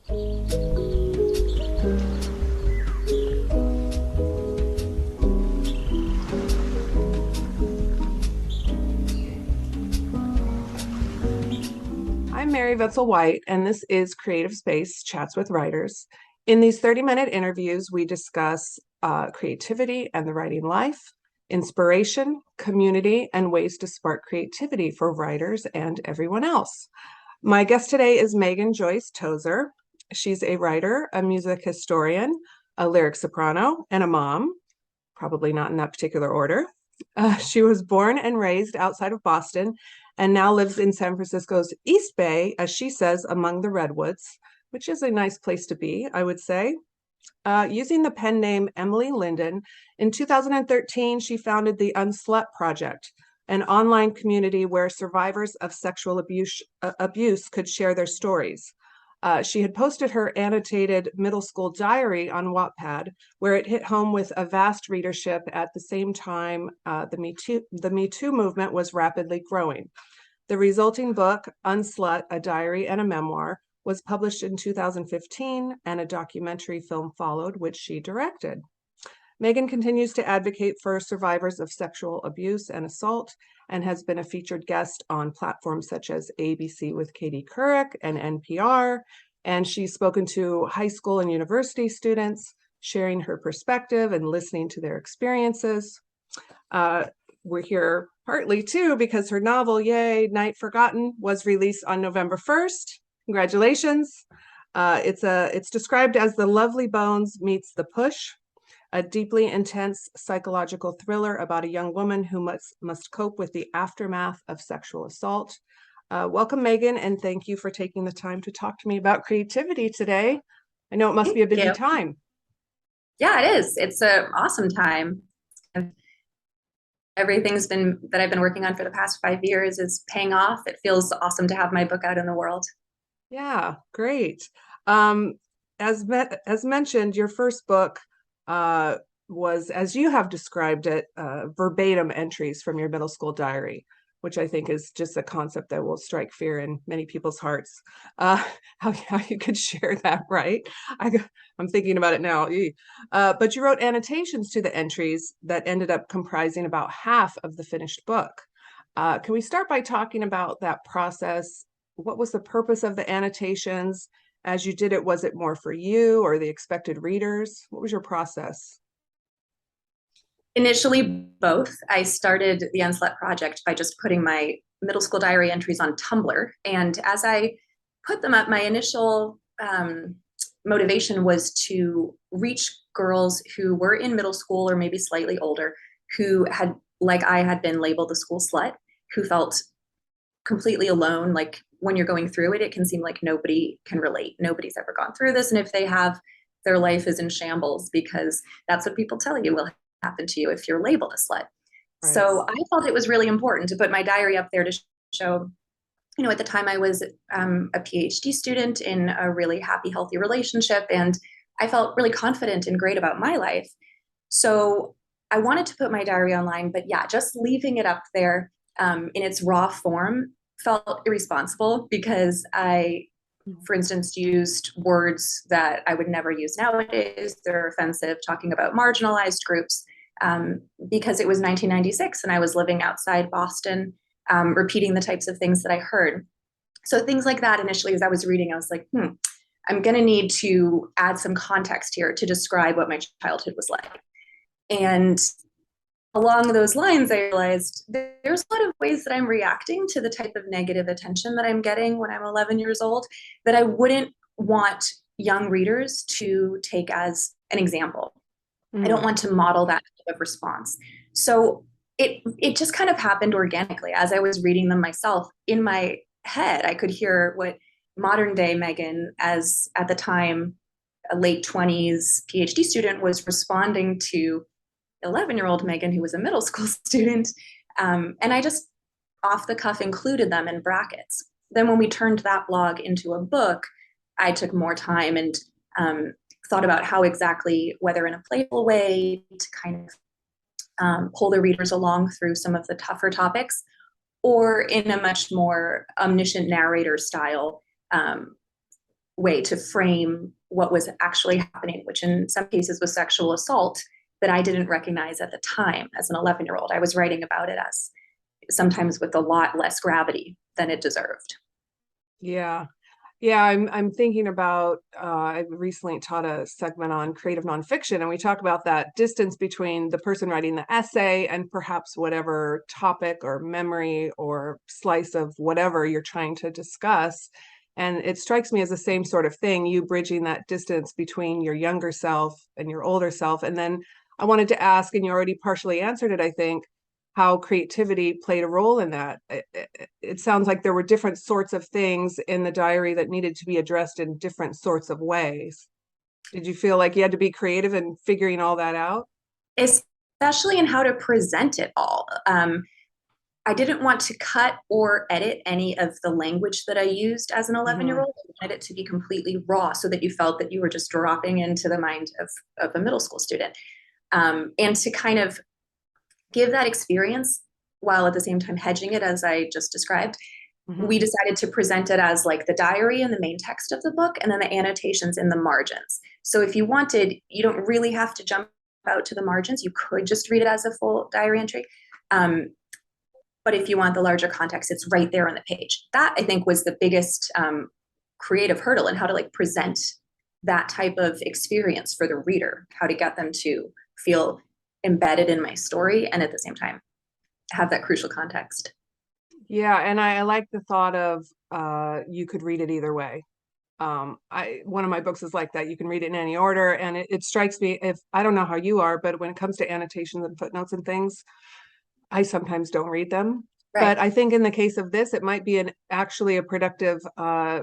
I'm Mary Witzel-White, and this is Creative Space Chats with Writers. In these 30-minute interviews, we discuss creativity and the writing life, inspiration, community, and ways to spark creativity for writers and everyone else. My guest today is Meghan Joyce Tozer. She's a writer, a music historian, a lyric soprano, and a mom, probably not in that particular order. She was born and raised outside of Boston and now lives in San Francisco's East Bay, as she says, among the redwoods, which is a nice place to be, I would say. Using the pen name Emily Lindin, in 2013, she founded the UnSlut Project, an online community where survivors of sexual abuse could share their stories. She had posted her annotated middle school diary on Wattpad, where it hit home with a vast readership at the same time the Me Too movement was rapidly growing. The resulting book, UnSlut, A Diary and a Memoir, was published in 2015, and a documentary film followed, which she directed. Meghan continues to advocate for survivors of sexual abuse and assault and has been a featured guest on platforms such as ABC with Katie Couric and NPR. And she's spoken to high school and university students, sharing her perspective and listening to their experiences. We're here partly too because her novel, Yay, Night Forgotten, was released on November 1st. Congratulations. It's described as The Lovely Bones meets The Push, a deeply intense psychological thriller about a young woman who must cope with the aftermath of sexual assault. Welcome, Meghan, and thank you for taking the time to talk to me about creativity today. I know it must be a busy time. Yeah, it is. It's an awesome time. Everything's that I've been working on for the past 5 years is paying off. It feels awesome to have my book out in the world. Yeah, great. As mentioned, your first book was, as you have described it, verbatim entries from your middle school diary, which I think is just a concept that will strike fear in many people's hearts. How you could share that, right? I'm thinking about it now. But you wrote annotations to the entries that ended up comprising about half of the finished book. Can we start by talking about that process? What was the purpose of the annotations? As you did it, was it more for you or the expected readers? What was your process? Initially, both. I started the UnSlut Project by just putting my middle school diary entries on Tumblr. And as I put them up, my initial motivation was to reach girls who were in middle school or maybe slightly older, who had, like I had been labeled a school slut, who felt completely alone. Like when you're going through it, it can seem like nobody can relate. Nobody's ever gone through this. And if they have, their life is in shambles because that's what people tell you will happen to you if you're labeled a slut. Right. So I felt it was really important to put my diary up there to show, at the time I was a Ph.D. student in a really happy, healthy relationship. And I felt really confident and great about my life. So I wanted to put my diary online, but yeah, just leaving it up there in its raw form felt irresponsible because I, for instance, used words that I would never use nowadays. They're offensive, talking about marginalized groups, because it was 1996 and I was living outside Boston, repeating the types of things that I heard. So things like that initially, as I was reading, I was like, I'm going to need to add some context here to describe what my childhood was like. And along those lines, I realized there's a lot of ways that I'm reacting to the type of negative attention that I'm getting when I'm 11 years old that I wouldn't want young readers to take as an example. I don't want to model that type of response. So it just kind of happened organically as I was reading them myself. In my head, I could hear what modern day Meghan, as at the time a late 20s PhD student, was responding to 11-year-old Meghan, who was a middle school student. And I just off the cuff included them in brackets. Then when we turned that blog into a book, I took more time and thought about how exactly, whether in a playful way to kind of pull the readers along through some of the tougher topics, or in a much more omniscient narrator style, way to frame what was actually happening, which in some cases was sexual assault that I didn't recognize at the time as an 11-year-old. I was writing about it as sometimes with a lot less gravity than it deserved. Yeah. Yeah, I'm thinking about I recently taught a segment on creative nonfiction, and we talk about that distance between the person writing the essay and perhaps whatever topic or memory or slice of whatever you're trying to discuss. And it strikes me as the same sort of thing, you bridging that distance between your younger self and your older self. And then I wanted to ask, and you already partially answered it, I think, how creativity played a role in that. It sounds like there were different sorts of things in the diary that needed to be addressed in different sorts of ways. Did you feel like you had to be creative in figuring all that out? Especially in how to present it all. I didn't want to cut or edit any of the language that I used as an 11-year-old. I wanted it to be completely raw so that you felt that you were just dropping into the mind of a middle school student. And to kind of give that experience while at the same time hedging it, as I just described, we decided to present it as like the diary and the main text of the book, and then the annotations in the margins. So if you wanted, you don't really have to jump out to the margins. You could just read it as a full diary entry. But if you want the larger context, it's right there on the page. That, I think, was the biggest creative hurdle in how to like present that type of experience for the reader, how to get them to feel embedded in my story and at the same time have that crucial context. Yeah, and I like the thought of you could read it either way. One of my books is like that. You can read it in any order, and it strikes me, if I don't know how you are, but when it comes to annotations and footnotes and things, I sometimes don't read them. Right. But I think in the case of this, it might be actually a productive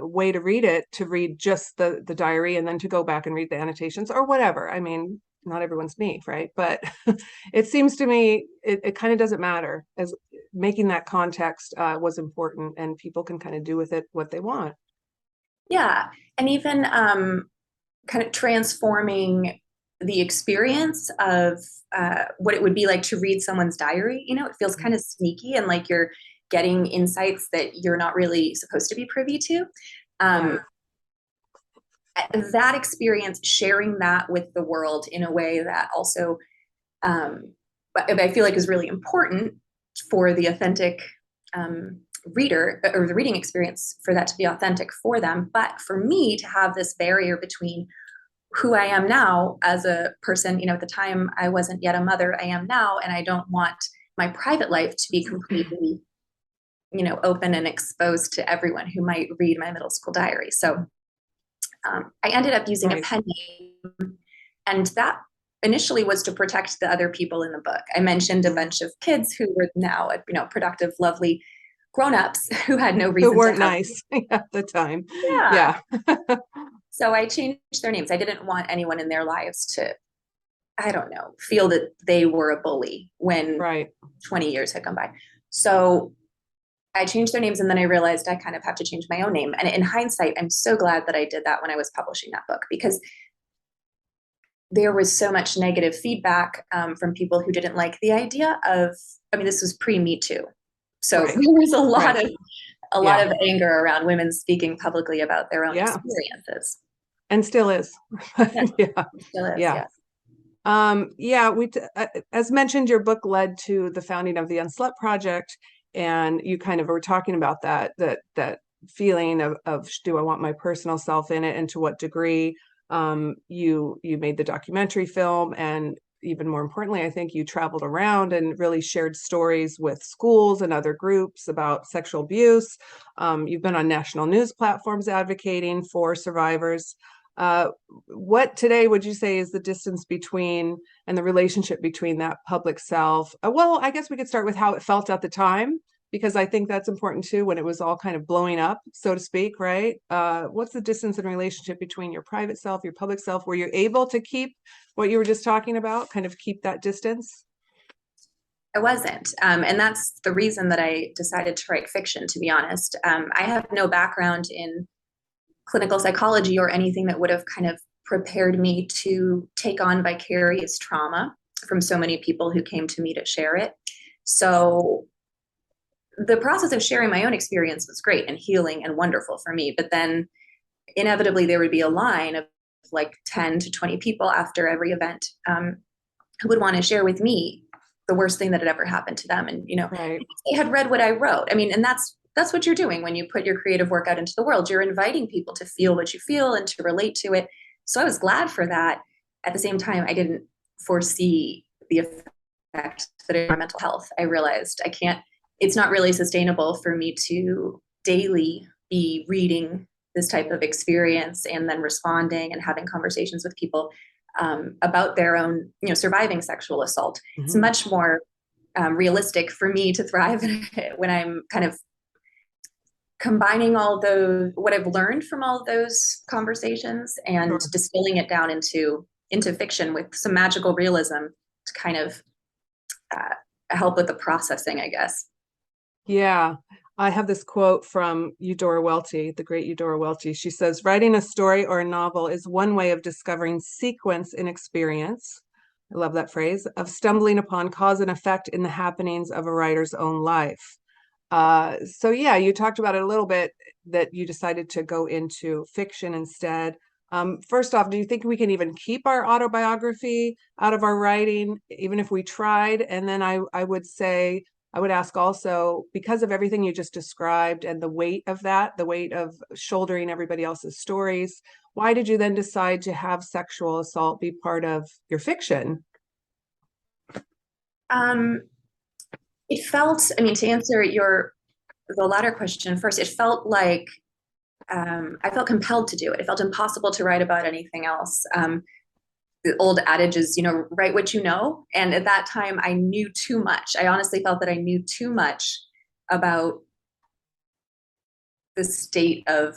way to read it, to read just the diary and then to go back and read the annotations or whatever. I mean, not everyone's me, right? But it seems to me it kind of doesn't matter, as making that context was important, and people can kind of do with it what they want. Yeah. And even kind of transforming the experience of what it would be like to read someone's diary. You know, it feels kind of sneaky and like you're getting insights that you're not really supposed to be privy to. Yeah. That experience, sharing that with the world in a way that also I feel like is really important for the authentic reader, or the reading experience, for that to be authentic for them. But for me to have this barrier between who I am now as a person, you know, at the time I wasn't yet a mother, I am now, and I don't want my private life to be completely, you know, open and exposed to everyone who might read my middle school diary. So I ended up using a pen name, and that initially was to protect the other people in the book. I mentioned a bunch of kids who were now, you know, productive, lovely grown-ups who had no reason Who weren't to have nice at the time. Yeah. Yeah. So I changed their names. I didn't want anyone in their lives to, I don't know, feel that they were a bully when Right. 20 years had gone by. So I changed their names, and then I realized I kind of have to change my own name. And in hindsight, I'm so glad that I did that when I was publishing that book, because there was so much negative feedback from people who didn't like the idea of, I mean, this was pre-Me Too. So there was a lot of anger around women speaking publicly about their own experiences. And still is. Yeah. Still is, yeah. As mentioned, your book led to the founding of the UnSlut Project, and you kind of were talking about that feeling of do I want my personal self in it, and to what degree. You made the documentary film, and even more importantly, I think you traveled around and really shared stories with schools and other groups about sexual abuse. You've been on national news platforms advocating for survivors. What today would you say is the distance between and the relationship between that public self? Well, I guess we could start with how it felt at the time, because I think that's important too, when it was all kind of blowing up, so to speak, right? What's the distance and relationship between your private self, your public self? Were you able to keep what you were just talking about, kind of keep that distance? I wasn't. And that's the reason that I decided to write fiction, to be honest. I have no background in clinical psychology or anything that would have kind of prepared me to take on vicarious trauma from so many people who came to me to share it. So the process of sharing my own experience was great and healing and wonderful for me. But then inevitably there would be a line of like 10 to 20 people after every event, who would want to share with me the worst thing that had ever happened to them. And, Right. they had read what I wrote. I mean, and that's what you're doing when you put your creative work out into the world. You're inviting people to feel what you feel and to relate to it. So I was glad for that. At the same time, I didn't foresee the effect that on my mental health. I realized it's not really sustainable for me to daily be reading this type of experience and then responding and having conversations with people about their own, surviving sexual assault. Mm-hmm. It's much more realistic for me to thrive when I'm kind of combining what I've learned from all of those conversations and Sure. distilling it down into fiction with some magical realism to kind of help with the processing, I guess. Yeah. I have this quote from Eudora Welty, the great Eudora Welty. She says, writing a story or a novel is one way of discovering sequence in experience. I love that phrase, of stumbling upon cause and effect in the happenings of a writer's own life. So yeah, you talked about it a little bit, that you decided to go into fiction instead. First off, do you think we can even keep our autobiography out of our writing, even if we tried? And then I would say, I would ask also, because of everything you just described and the weight of that, the weight of shouldering everybody else's stories, why did you then decide to have sexual assault be part of your fiction? Um, it felt, I mean, to answer the latter question first, it felt like I felt compelled to do it. It felt impossible to write about anything else. The old adage is, write what you know. And at that time, I knew too much. I honestly felt that I knew too much about the state of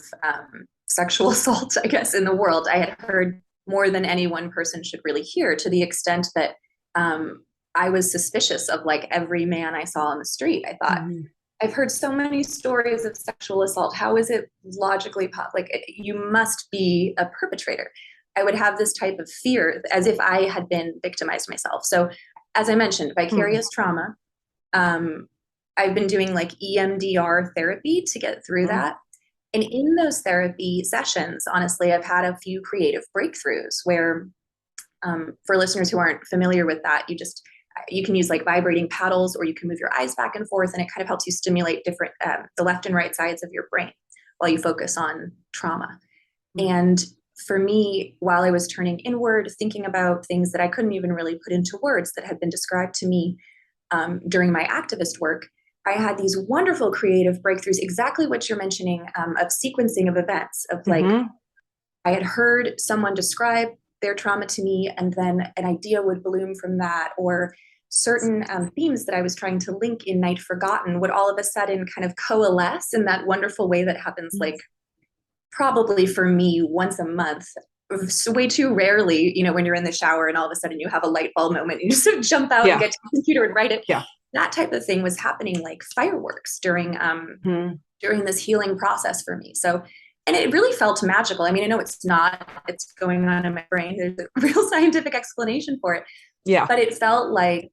sexual assault, I guess, in the world. I had heard more than any one person should really hear, to the extent that I was suspicious of like every man I saw on the street. I thought, Mm-hmm. I've heard so many stories of sexual assault. How is it logically like you must be a perpetrator? I would have this type of fear as if I had been victimized myself. So, as I mentioned, vicarious trauma. I've been doing like EMDR therapy to get through Mm-hmm. that. And in those therapy sessions, honestly, I've had a few creative breakthroughs where, for listeners who aren't familiar with that, you can use like vibrating paddles, or you can move your eyes back and forth, and it kind of helps you stimulate different the left and right sides of your brain while you focus on trauma. Mm-hmm. And for me, while I was turning inward, thinking about things that I couldn't even really put into words that had been described to me during my activist work, I had these wonderful creative breakthroughs, exactly what you're mentioning, of sequencing of events, of like, Mm-hmm. I had heard someone describe their trauma to me, and then an idea would bloom from that, or certain themes that I was trying to link in Night Forgotten would all of a sudden kind of coalesce in that wonderful way that happens, like probably for me once a month. So way too rarely, when you're in the shower and all of a sudden you have a light bulb moment, you just sort of jump out and Yeah. get to the computer and write it. Yeah. That type of thing was happening like fireworks Mm-hmm. during this healing process for me. So, and it really felt magical. I mean, I know it's not, it's going on in my brain. There's a real scientific explanation for it, Yeah. but it felt like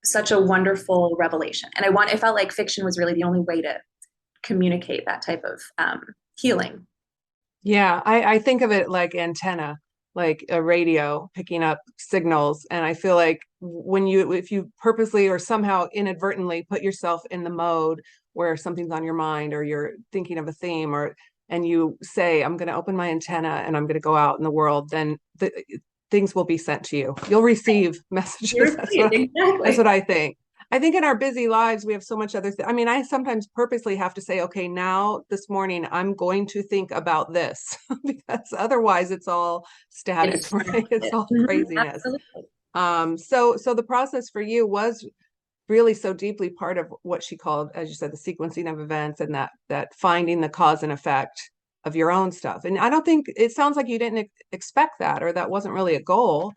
such a wonderful revelation. And I felt like fiction was really the only way to communicate that type of healing. Yeah, I think of it like antenna, like a radio picking up signals. And I feel like if you purposely or somehow inadvertently put yourself in the mode where something's on your mind, or you're thinking of a theme, and you say, I'm going to open my antenna and I'm going to go out in the world, then things will be sent to you. You'll receive messages. That's Exactly. what I think. I think in our busy lives, we have so much other I mean, I sometimes purposely have to say, okay, now this morning, I'm going to think about this, because otherwise it's all static, right? It's all craziness. Absolutely. So the process for you was really so deeply part of what she called, as you said, the sequencing of events, and that finding the cause and effect of your own stuff. And I don't think, it sounds like you didn't expect that, or that wasn't really a goal.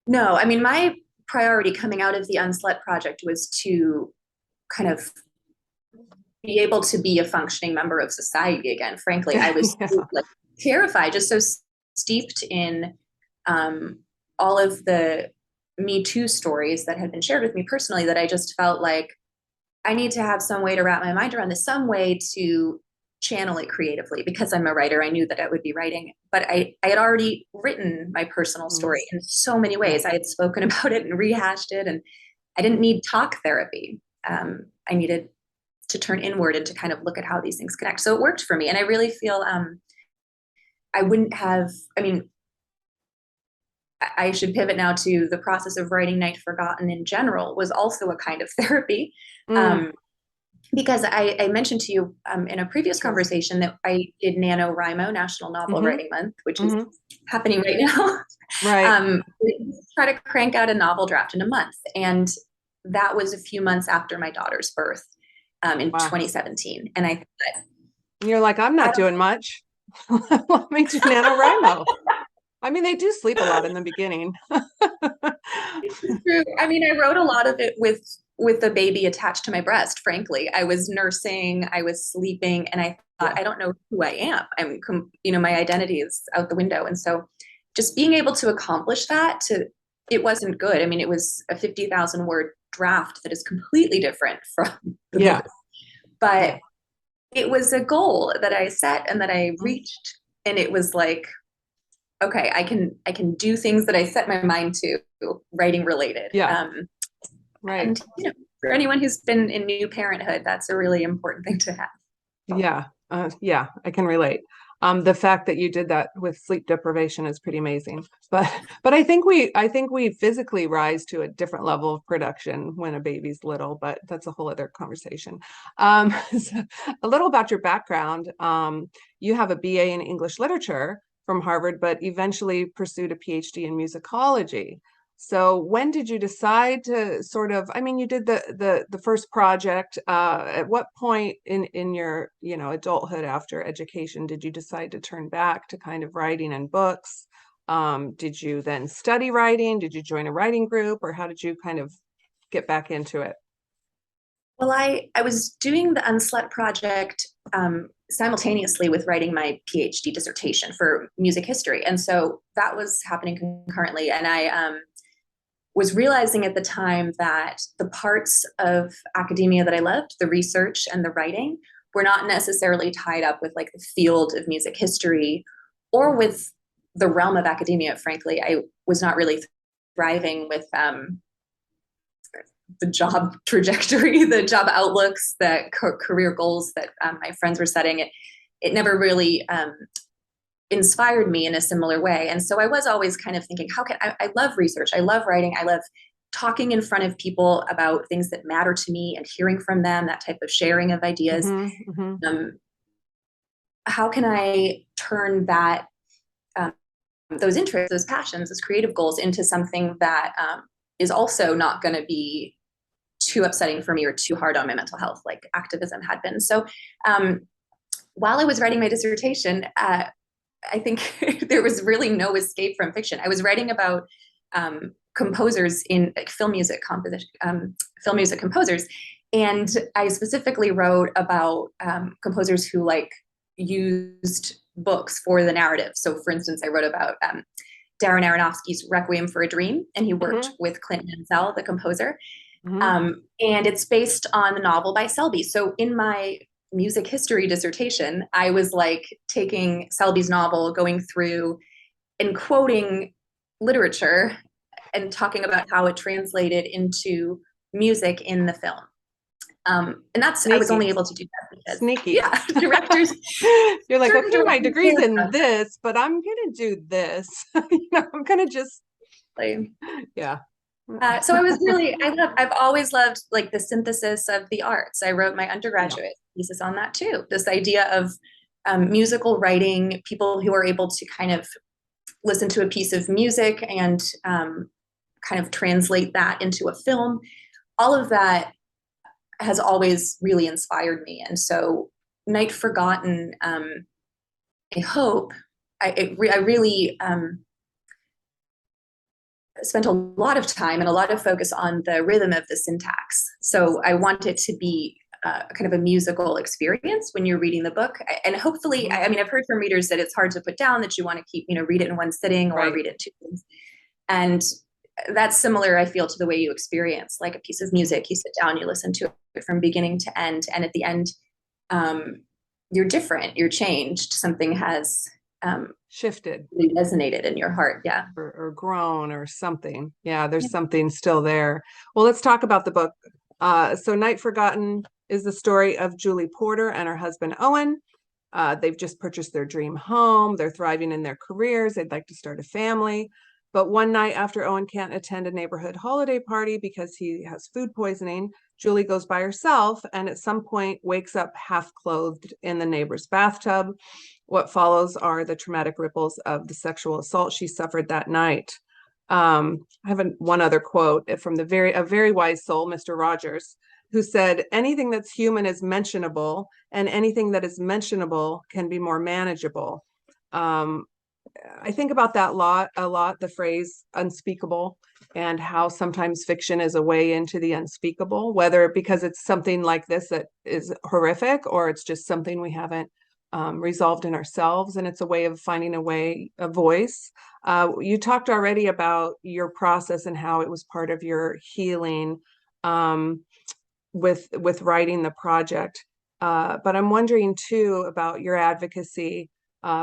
No, I mean, my priority coming out of the UnSlut Project was to kind of be able to be a functioning member of society again. Frankly, I was Yeah. like terrified, just so steeped in all of the Me Too stories that had been shared with me personally, that I just felt like I need to have some way to wrap my mind around this, some way to channel it creatively because I'm a writer. I knew that I would be writing, but I had already written my personal story in so many ways. I had spoken about it and rehashed it, and I didn't need talk therapy. I needed to turn inward and to kind of look at how these things connect. So it worked for me. And I really feel I wouldn't have, I mean, I should pivot now to the process of writing Night Forgotten in general was also a kind of therapy. Because I mentioned to you in a previous conversation that I did NaNoWriMo, National Novel Writing Month, which is happening right now. Right. Try to crank out a novel draft in a month. And that was a few months after my daughter's birth in 2017. And I thought, you're like, I'm not doing much. Let me do NaNoWriMo. I mean, they do sleep a lot in the beginning. It's true. I mean, I wrote a lot of it with the baby attached to my breast, frankly. I was nursing, I was sleeping, and I thought, I don't know who I am. My identity is out the window. And so just being able to accomplish that, it wasn't good. I mean, it was a 50,000 word draft that is completely different from the book. But it was a goal that I set and that I reached. And it was like, okay, I can do things that I set my mind to, writing related. Right. And for anyone who's been in new parenthood, that's a really important thing to have. Yeah, I can relate. The fact that you did that with sleep deprivation is pretty amazing. But I think we physically rise to a different level of production when a baby's little, but that's a whole other conversation. So a little about your background. You have a BA in English literature from Harvard, but eventually pursued a PhD in musicology. So when did you decide to sort of, I mean, you did the first project, at what point in your, adulthood after education, did you decide to turn back to kind of writing and books? Did you then study writing? Did you join a writing group, or how did you kind of get back into it? Well, I was doing the UnSlut Project simultaneously with writing my PhD dissertation for music history. And so that was happening concurrently. And I was realizing at the time that the parts of academia that I loved, the research and the writing, were not necessarily tied up with like the field of music history or with the realm of academia. Frankly, I was not really thriving with the job trajectory, the job outlooks, the career goals that my friends were setting. It never really inspired me in a similar way. And so I was always kind of thinking, how can I love research. I love writing. I love talking in front of people about things that matter to me and hearing from them, that type of sharing of ideas. How can I turn that, those interests, those passions, those creative goals into something that is also not going to be too upsetting for me or too hard on my mental health, like activism had been. So while I was writing my dissertation, I think there was really no escape from fiction. I was writing about composers in film music composers, and I specifically wrote about composers who used books for the narrative. So, for instance, I wrote about Darren Aronofsky's Requiem for a Dream, and he worked with Clint Mansell, the composer. And it's based on the novel by Selby. So, in my music history dissertation, I was taking Selby's novel, going through and quoting literature and talking about how it translated into music in the film. And that's Sneaky. I was only able to do that because Sneaky. Yeah, directors. You're like, okay, my degree's in this, but I'm gonna do this. I'm gonna just yeah. So I was really, I've always loved the synthesis of the arts. I wrote my undergraduate thesis on that too. This idea of musical writing, people who are able to kind of listen to a piece of music and kind of translate that into a film. All of that has always really inspired me. And so Night Forgotten, I hope, I really spent a lot of time and a lot of focus on the rhythm of the syntax. So I want it to be kind of a musical experience when you're reading the book. And hopefully, I mean, I've heard from readers that it's hard to put down, that you want to keep, read it in one sitting or read it two things. And that's similar, I feel, to the way you experience like a piece of music. You sit down, you listen to it from beginning to end. And at the end, you're different, you're changed, something has Shifted really resonated in your heart. Yeah. or grown or something. Yeah, there's something still there. Well, let's talk about the book. So Night Forgotten is the story of Julie Porter and her husband, Owen. They've just purchased their dream home. They're thriving in their careers. They'd like to start a family. But one night after Owen can't attend a neighborhood holiday party because he has food poisoning, Julie goes by herself and at some point wakes up half clothed in the neighbor's bathtub. What follows are the traumatic ripples of the sexual assault she suffered that night. I have one other quote from a very wise soul, Mr. Rogers, who said, anything that's human is mentionable, and anything that is mentionable can be more manageable. I think about that a lot, the phrase unspeakable, and how sometimes fiction is a way into the unspeakable, whether because it's something like this that is horrific, or it's just something we haven't resolved in ourselves, and it's a way of finding a voice. You talked already about your process and how it was part of your healing with writing the project. But I'm wondering too about your advocacy.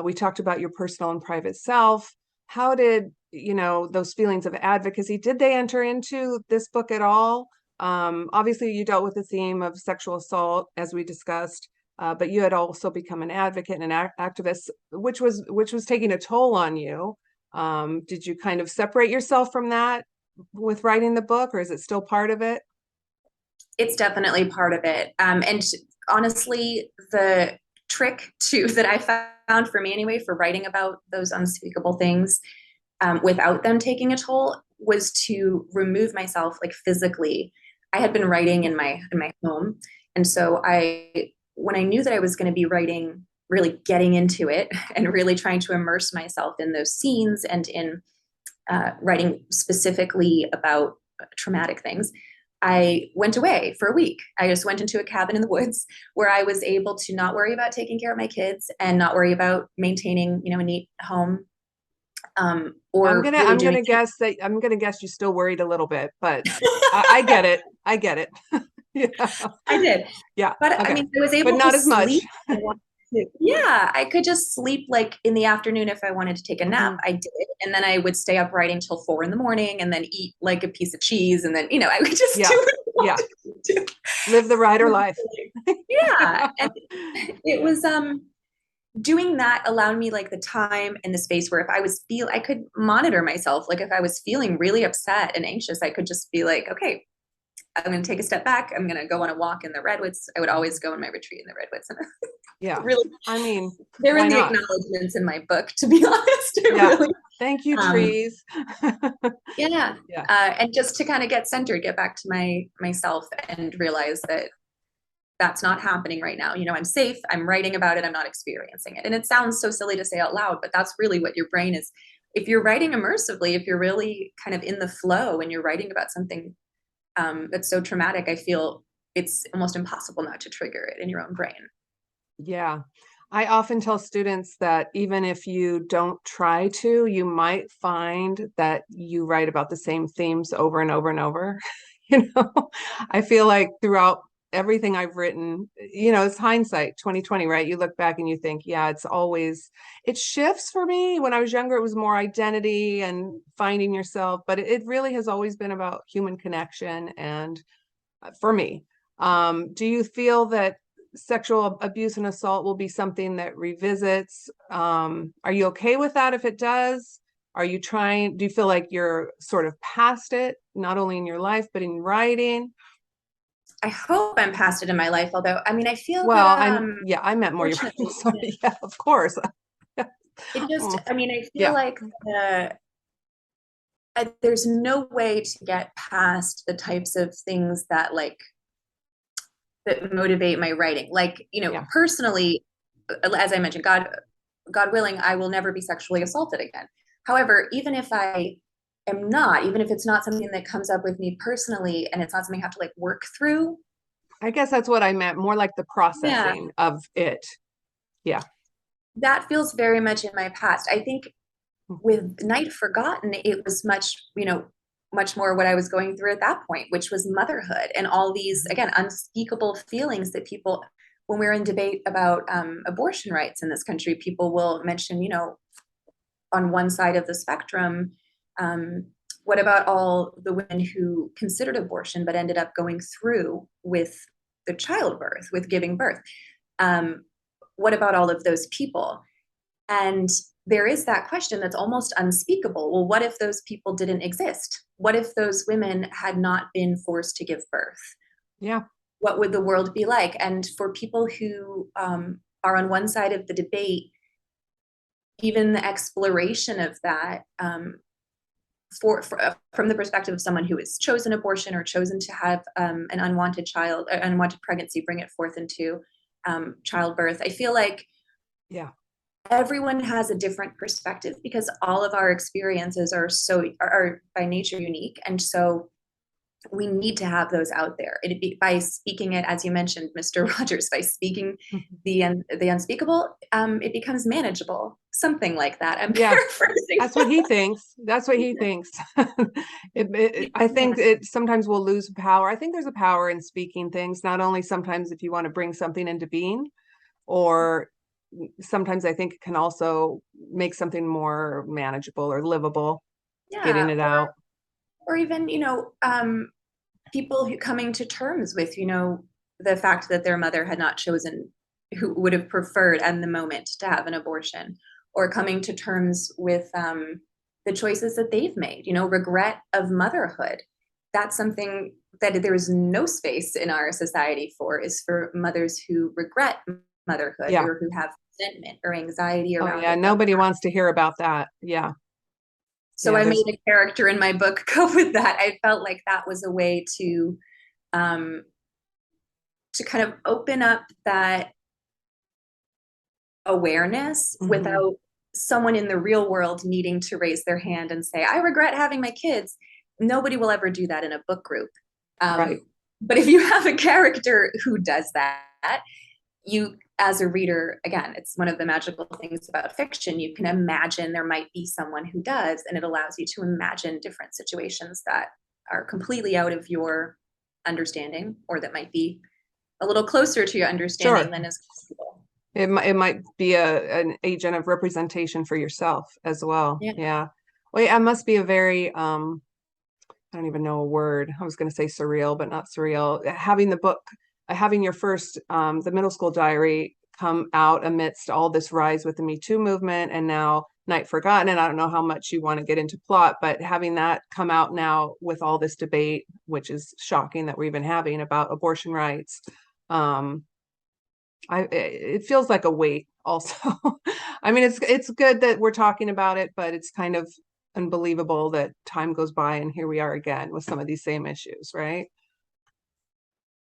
We talked about your personal and private self. How did, those feelings of advocacy, did they enter into this book at all? Obviously, you dealt with the theme of sexual assault, as we discussed, but you had also become an advocate and an activist, which was taking a toll on you. Did you kind of separate yourself from that with writing the book, or is it still part of it? It's definitely part of it. And honestly, the trick too that I found for me anyway, for writing about those unspeakable things without them taking a toll, was to remove myself like physically. I had been writing in my home. And so when I knew that I was going to be writing, really getting into it and really trying to immerse myself in those scenes and in writing specifically about traumatic things, I went away for a week. I just went into a cabin in the woods where I was able to not worry about taking care of my kids and not worry about maintaining, a neat home. I'm gonna guess you still worried a little bit, but I get it. I get it. Yeah. I did. Yeah. But okay. I mean, I was able but not to as much. sleep. Yeah, I could just sleep like in the afternoon if I wanted to take a nap. Mhm. I did. And then I would stay up writing till 4 a.m. and then eat like a piece of cheese. And then, I would just Yeah. do what I Yeah. wanted to do. Live the writer life. Yeah. And it was doing that allowed me like the time and the space where if I could monitor myself. Like if I was feeling really upset and anxious, I could just be like, okay, I'm going to take a step back. I'm going to go on a walk in the redwoods. I would always go on my retreat in the redwoods. And Yeah. really, I mean, they're why in the not? acknowledgments in my book, to be honest. Yeah. Really, Thank you, um, trees. yeah. Yeah. And just to kind of get centered, get back to myself and realize that that's not happening right now. I'm safe. I'm writing about it. I'm not experiencing it. And it sounds so silly to say out loud, but that's really what your brain is. If you're writing immersively, if you're really kind of in the flow and you're writing about something that's so traumatic, I feel it's almost impossible not to trigger it in your own brain. Yeah. I often tell students that even if you don't try to, you might find that you write about the same themes over and over and over. You know, I feel like throughout everything I've written, it's hindsight 2020, right? You look back and you think, yeah, it shifts for me. When I was younger, it was more identity and finding yourself, but it really has always been about human connection. And for me, do you feel that sexual abuse and assault will be something that revisits? Are you okay with that if it does? Do you feel like you're sort of past it, not only in your life, but in writing? I hope I'm past it in my life, although I mean I feel that Well, I meant more your fortunately sorry, yeah, of course. it just Mm, I mean I feel yeah, like there's no way to get past the types of things that motivate my writing. Like, yeah. personally, as I mentioned, God willing, I will never be sexually assaulted again. However, even if I am not, even if it's not something that comes up with me personally and it's not something I have to like work through. I guess that's what I meant, more like the Yeah, processing of it. Yeah. that feels very much in my past. I think Mhm. with Night Forgotten, it was much more what I was going through at that point, which was motherhood and all these, again, unspeakable feelings that people when we're in debate about abortion rights in this country, people will mention, on one side of the spectrum, what about all the women who considered abortion but ended up going through with the childbirth, with giving birth? What about all of those people? And there is that question that's almost unspeakable. Well, what if those people didn't exist? What if those women had not been forced to give birth? Yeah. What would the world be like? And for people who are on one side of the debate, even the exploration of that from the perspective of someone who has chosen abortion or chosen to have an unwanted child, unwanted pregnancy, bring it forth into childbirth, I feel like everyone has a different perspective because all of our experiences are by nature unique. And so we need to have those out there. It'd be by speaking it, as you mentioned, Mr. Rogers, by speaking the unspeakable, it becomes manageable. Something like that. I'm paraphrasing. That's what he thinks. That's what he thinks. I think it sometimes will lose power. I think there's a power in speaking things, not only sometimes if you want to bring something into being, or sometimes I think it can also make something more manageable or livable, getting it out. Or even, people who coming to terms with, the fact that their mother had not chosen, who would have preferred at the moment to have an abortion, or coming to terms with the choices that they've made, regret of motherhood. That's something that there is no space in our society for, is for mothers who regret motherhood or who have resentment or anxiety around it. Nobody wants to hear about that. So I made a character in my book go with that. I felt like that was a way to kind of open up that awareness without someone in the real world needing to raise their hand and say, I regret having my kids. Nobody will ever do that in a book group. Right. But if you have a character who does that, you, as a reader, again, it's one of the magical things about fiction. You can imagine there might be someone who does, and it allows you to imagine different situations that are completely out of your understanding, or that might be a little closer to your understanding than is possible. It might be an agent of representation for yourself as well. Well, it must be a very, I don't even know a word. I was going to say surreal, but not surreal. Having the book, having your first, the middle school diary come out amidst all this rise with the Me Too movement, and now Night Forgotten. And I don't know how much you want to get into plot, but having that come out now with all this debate, which is shocking that we're even having about abortion rights. It feels like a weight also. I mean, it's good that we're talking about it, but it's kind of unbelievable that time goes by and here we are again with some of these same issues, right?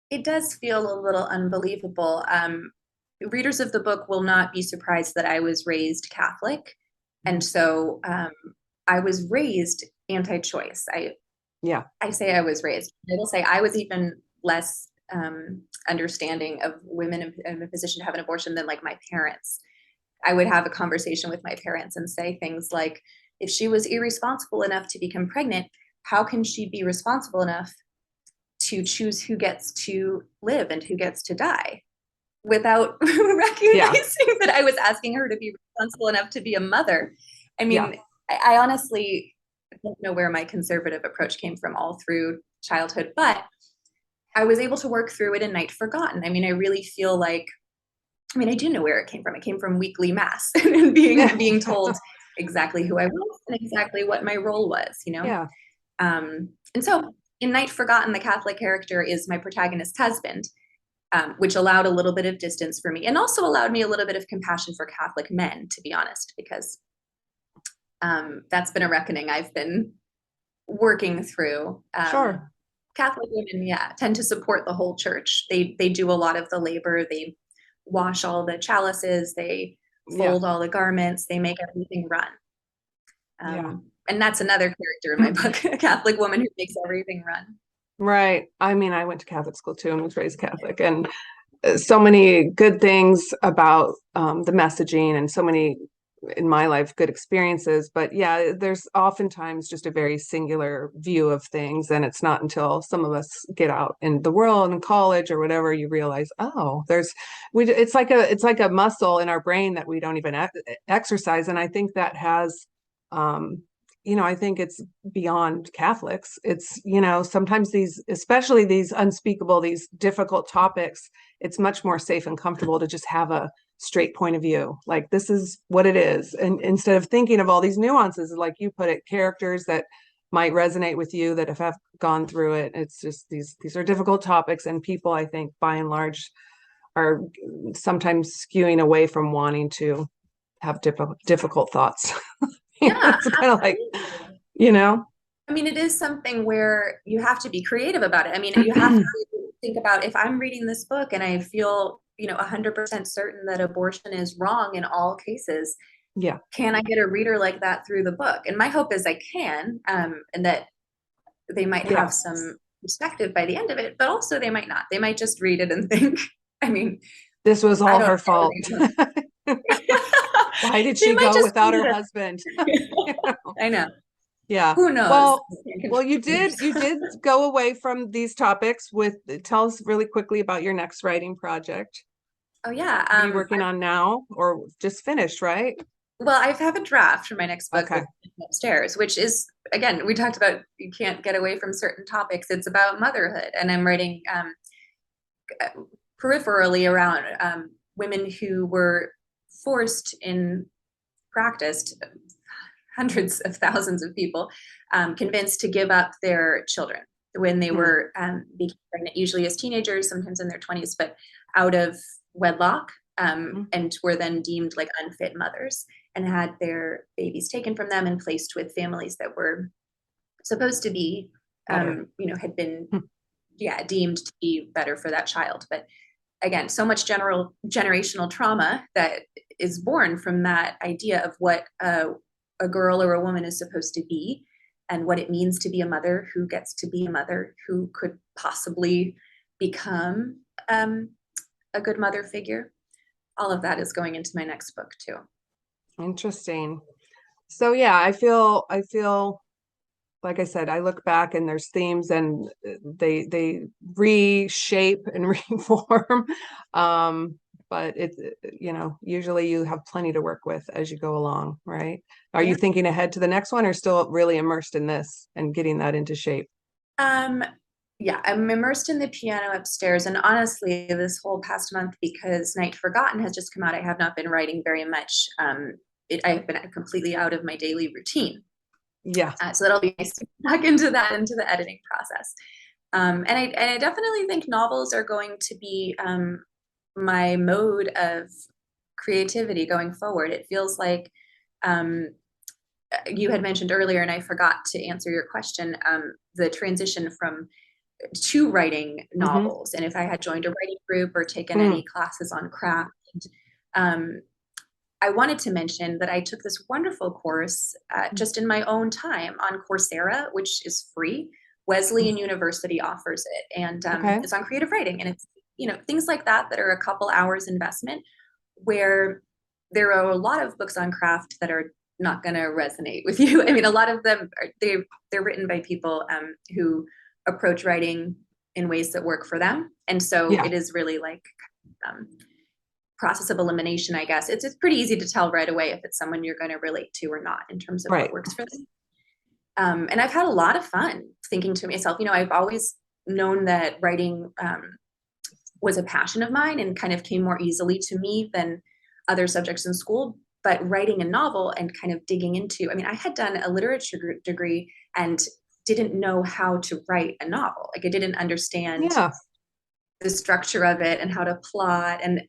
It does feel a little unbelievable. Readers of the book will not be surprised that I was raised Catholic. And so I was raised anti-choice. I say I was raised. I will say I was even less understanding of women in a position to have an abortion than like my parents. I would have a conversation with my parents and say things like, if she was irresponsible enough to become pregnant, how can she be responsible enough to choose who gets to live and who gets to die, without recognizing that I was asking her to be responsible enough to be a mother? I mean, I honestly don't know where my conservative approach came from all through childhood, but I was able to work through it in Night Forgotten. I mean, I really feel like, I do know where it came from. It came from weekly mass and being told exactly who I was and exactly what my role was, And so in Night Forgotten, the Catholic character is my protagonist's husband, which allowed a little bit of distance for me, and also allowed me a little bit of compassion for Catholic men, to be honest, because that's been a reckoning I've been working through. Catholic women, tend to support the whole church. They do a lot of the labor. They wash all the chalices. They fold all the garments. They make everything run. And that's another character in my book, a Catholic woman who makes everything run. Right. I mean, I went to Catholic school too and was raised Catholic, and so many good things about the messaging, and so many in my life, good experiences. But yeah, there's oftentimes just a very singular view of things. And it's not until some of us get out in the world and college or whatever, you realize, oh, it's like a muscle in our brain that we don't even exercise. And I think that has, I think it's beyond Catholics. It's, sometimes these, especially these unspeakable, these difficult topics, it's much more safe and comfortable to just have a straight point of view. Like, this is what it is. And instead of thinking of all these nuances, like you put it, characters that might resonate with you that have gone through it. It's just these are difficult topics, and people, I think, by and large, are sometimes skewing away from wanting to have difficult thoughts. Yeah, It's kind of like, absolutely. you know, I mean, it is something where you have to be creative about it. I mean, you have to think about, if I'm reading this book and I feel, 100% certain that abortion is wrong in all cases, yeah, can I get a reader like that through the book? And my hope is I can, and that they might yeah. have some perspective by the end of it, but also they might not. They might just read it and think, I mean, This was I all don't her fault. know. Why did They she might go just without read her it. husband? I know. Yeah. Who knows? Well, you did go away from these topics with, tell us really quickly about your next writing project. Oh yeah. What are you working on now, or just finished, right? Well, I have a draft for my next book Okay. that's upstairs, which is, again, we talked about you can't get away from certain topics. It's about motherhood, and I'm writing peripherally around women who were forced in practice, hundreds of thousands of people, convinced to give up their children when they Hmm. were became pregnant, usually as teenagers, sometimes in their 20s, but out of wedlock, Hmm. and were then deemed like unfit mothers and had their babies taken from them and placed with families that were supposed to be, Better. had been, Hmm. yeah, deemed to be better for that child. But again, so much generational trauma that is born from that idea of what a girl or a woman is supposed to be, and what it means to be a mother who gets to be a mother who could possibly become a good mother figure. All of that is going into my next book too. Interesting. So yeah, I feel like I said, I look back and there's themes, and they reshape and reform. Um, but it's, usually you have plenty to work with as you go along, right? Are you Yeah. thinking ahead to the next one, or still really immersed in this and getting that into shape? Um, yeah, I'm immersed in the piano upstairs. And honestly, this whole past month, because Night Forgotten has just come out, I have not been writing very much. I've been completely out of my daily routine. Yeah, So that'll be nice to get back into that, into the editing process. And I definitely think novels are going to be my mode of creativity going forward. It feels like um, you had mentioned earlier, and I forgot to answer your question, the transition from to writing mm-hmm. novels. And if I had joined a writing group or taken any classes on craft, um, I wanted to mention that I took this wonderful course just in my own time on Coursera, which is free. Wesleyan University offers it, and Okay. it's on creative writing, and it's things like that that are a couple hours investment, where there are a lot of books on craft that are not going to resonate with you. I mean, a lot of them they're written by people who approach writing in ways that work for them, and so Yeah, it is really like um, process of elimination, I guess. It's pretty easy to tell right away if it's someone you're going to relate to or not in terms of what right. works for them. And I've had a lot of fun thinking to myself, I've always known that writing was a passion of mine and kind of came more easily to me than other subjects in school. But writing a novel and kind of digging into, I mean, I had done a literature degree and didn't know how to write a novel. Like, I didn't understand Yeah, the structure of it and how to plot, and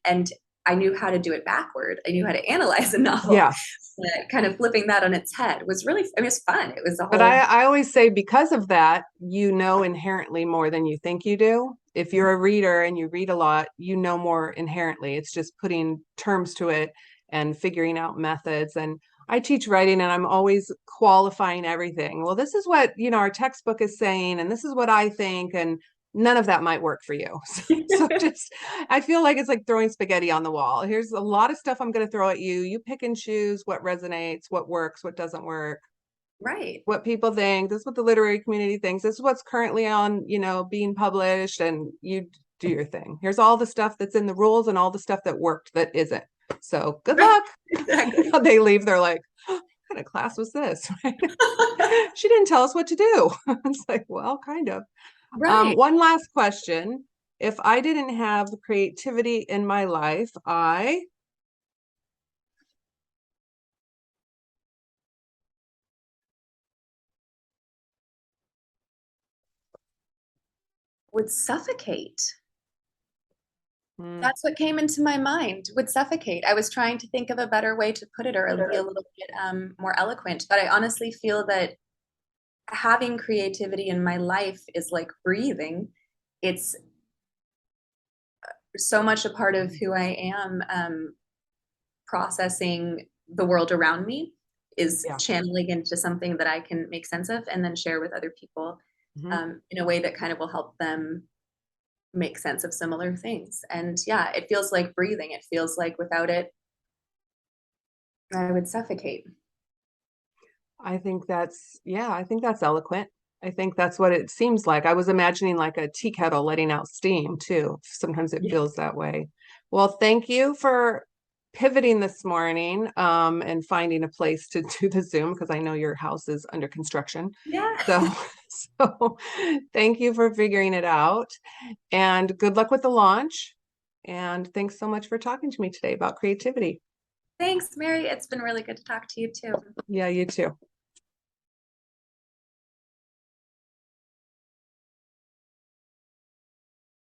I knew how to do it backward. I knew how to analyze a novel. yeah. But kind of flipping that on its head was really, I mean, it was fun. It was a But I, whole, I always say, because of that, inherently more than you think you do. If you're a reader and you read a lot, you know more inherently. It's just putting terms to it and figuring out methods. And I teach writing, and I'm always qualifying everything. Well, this is what, our textbook is saying, and this is what I think. And none of that might work for you. So just, I feel like it's like throwing spaghetti on the wall. Here's a lot of stuff I'm going to throw at you. You pick and choose what resonates, what works, what doesn't work, Right. what people think. This is what the literary community thinks. This is what's currently on, being published, and you do your thing. Here's all the stuff that's in the rules and all the stuff that worked that isn't. So good Right. luck. Exactly. They leave, they're like, oh, what kind of class was this? She didn't tell us what to do. It's like, well, kind of. Right. One last question. If I didn't have creativity in my life, I Would suffocate. hmm, That's what came into my mind. Would suffocate. I was trying to think of a better way to put it or be a little bit more eloquent, but I honestly feel that having creativity in my life is like breathing. It's so much a part of who I am. Processing the world around me is yeah. channeling into something that I can make sense of and then share with other people Mhm. in a way that kind of will help them make sense of similar things. And yeah, it feels like breathing. It feels like without it, I would suffocate. I think that's eloquent. I think that's what it seems like. I was imagining like a tea kettle letting out steam too. Sometimes it Yeah. feels that way. Well, thank you for pivoting this morning, and finding a place to do the Zoom, because I know your house is under construction. Yeah. So, so thank you for figuring it out, and good luck with the launch. And thanks so much for talking to me today about creativity. Thanks, Mary. It's been really good to talk to you too. Yeah, you too.